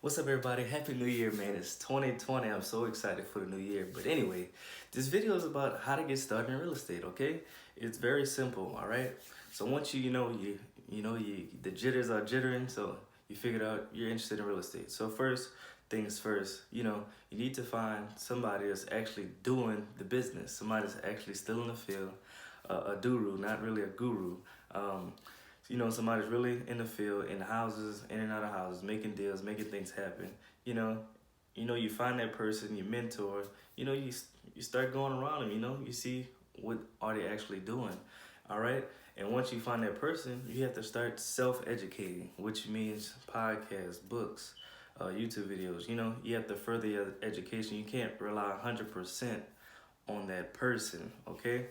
What's up, everybody? Happy New Year, man. It's 2020. I'm so excited for the new year. But anyway, this video is about how to get started in real estate, okay? It's very simple, all right? So once the jitters are jittering, so you figured out you're interested in real estate. So first things first, you need to find somebody that's actually doing the business, somebody that's actually still in the field, a guru, not really a guru. Somebody's really in the field, in houses, in and out of houses, making deals, making things happen. You find that person, your mentor. You start going around them. You see what are they actually doing, all right. And once you find that person, you have to start self-educating, which means podcasts, books, YouTube videos. You have to further your education. You can't rely 100% on that person, okay?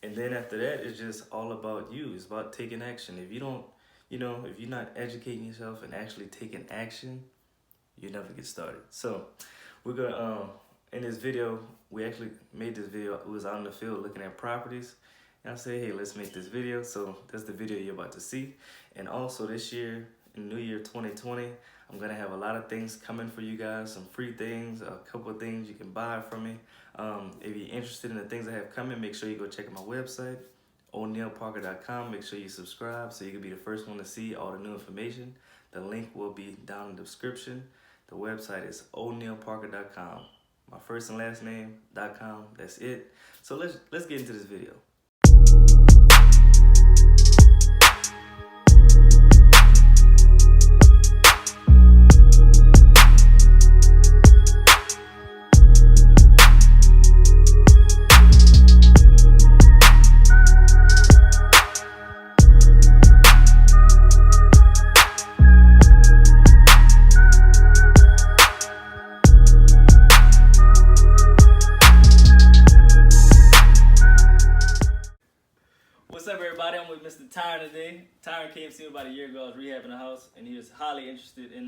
And then after that, it's just all about you. It's about taking action. If you're not educating yourself and actually taking action, you never get started. So we're gonna in this video, we actually made this video. We was out in the field looking at properties. And I said, hey, let's make this video. So that's the video you're about to see. And also this year, in New Year 2020, I'm gonna have a lot of things coming for you guys, some free things, a couple of things you can buy from me. If you're interested in the things I have coming, make sure you go check out my website, o'neilparker.com. Make sure you subscribe so you can be the first one to see all the new information. The link will be down in the description. The website is o'neilparker.com. My first and last name.com. That's it. So let's get into this video. What's up, everybody? I'm with Mr. Tyron today. Tyron came to see me about a year ago. I was rehabbing a house, and he was highly interested in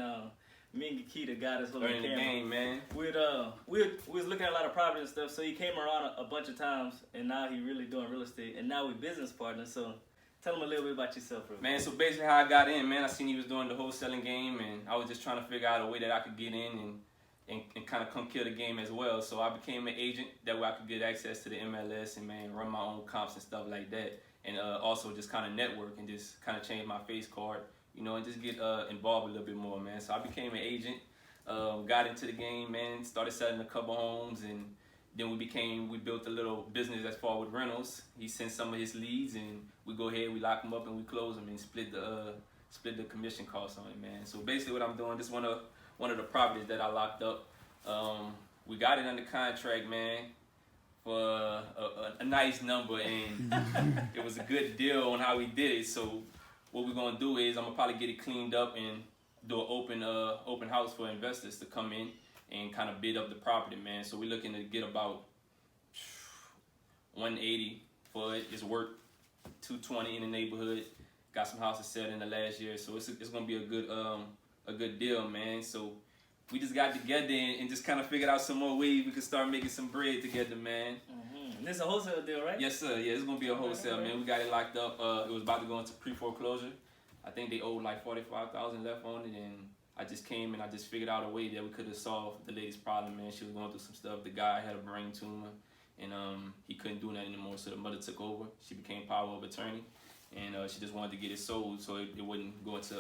me and Gakita got us holding the camera. Game, man. We was looking at a lot of property and stuff, so he came around a bunch of times, and now he really doing real estate, and now we're business partners. So tell him a little bit about yourself, bro. Man, so basically how I got in, man, I seen he was doing the wholesaling game, and I was just trying to figure out a way that I could get in and kind of come kill the game as well. So I became an agent. That way I could get access to the MLS and, man, run my own comps and stuff like that. And also just kind of network and just kind of change my face card, and just get involved a little bit more, man. So I became an agent, got into the game, man, started selling a couple homes, and then we built a little business as far with rentals. He sent some of his leads, and we go ahead, we lock them up, and we close them and split the commission costs on it, man. So basically what I'm doing, this one of the properties that I locked up, we got it under contract, man, for a nice number, and it was a good deal on how we did it. So what we're gonna do is I'm gonna probably get it cleaned up and do an open house for investors to come in and kind of bid up the property, man. So we're looking to get about 180 for it. It's worth 220 in the neighborhood. Got some houses set in the last year, so it's gonna be a good deal, man. So we just got together and just kind of figured out some more ways we could start making some bread together, man. Mm-hmm. And this is a wholesale deal, right? Yes, sir. Yeah, it's going to be a wholesale, man. We got it locked up. It was about to go into pre-foreclosure. I think they owed like $45,000 left on it, and I just came and I just figured out a way that we could have solved the lady's problem, man. She was going through some stuff. The guy had a brain tumor, and he couldn't do that anymore, so the mother took over. She became power of attorney, and she just wanted to get it sold so it wouldn't go into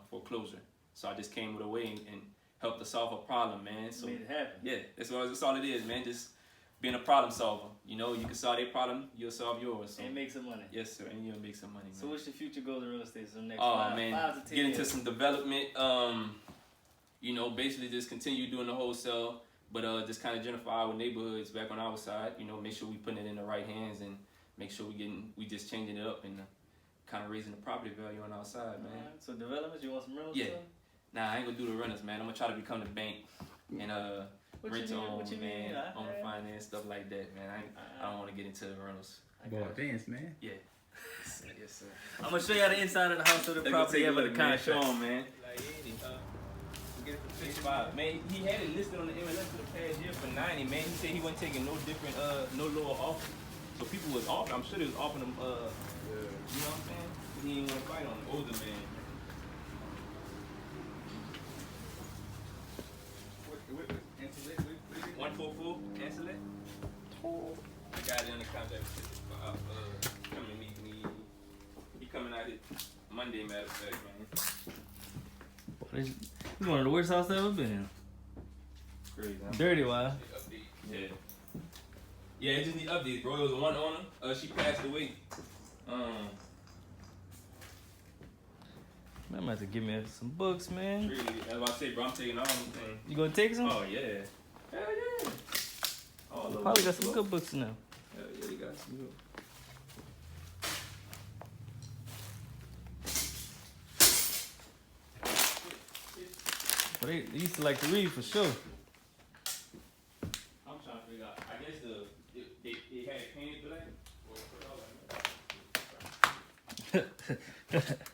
foreclosure. So I just came with a way and helped to solve a problem, man. So made it happen. Yeah, that's all it is, man. Just being a problem solver. You can solve their problem, you'll solve yours. So. And make some money. Yes, sir, and you'll make some money, man. So what's your future goals in real estate? So next 5 to 10 get years? into some development. Basically just continue doing the wholesale, but just kind of gentrify our neighborhoods back on our side. Make sure we putting it in the right hands and make sure we just changing it up and kind of raising the property value on our side, man. Right. So development, you want some rentals? Yeah. Nah, I ain't gonna do the rentals, man. I'm gonna try to become the bank and rent to own, man, own finance, stuff like that, man. I don't want to get into the rentals. Boy, advance, man. Yeah. Yes, sir. I'm gonna show you the inside of the house, so the property have the contract. Show 'em, man. Like, get it for 65. Man, he had it listed on the MLS for the past year for 90. Man, he said he wasn't taking no lower offer. So people was offering. I'm sure they was offering him. You know what I'm saying? He didn't want to fight on an older man. 144 cancel it. I got it in the contract. Come and meet me. He coming out here Monday, matter of fact, man. You one of the worst houses I've ever been in. Crazy, huh? Dirty, why? Yeah. Yeah, it just need updates, bro. It was one owner. She passed away. Man, I'm about to give me some books, man. Really, that's what I say, bro. I'm taking all them things. You gonna take some? Oh yeah. Hell yeah. All You probably got some good books now. Hell yeah, you got some good. But they used to like to read for sure. I'm trying to figure out. I guess they had it painted black. Or put it all like that.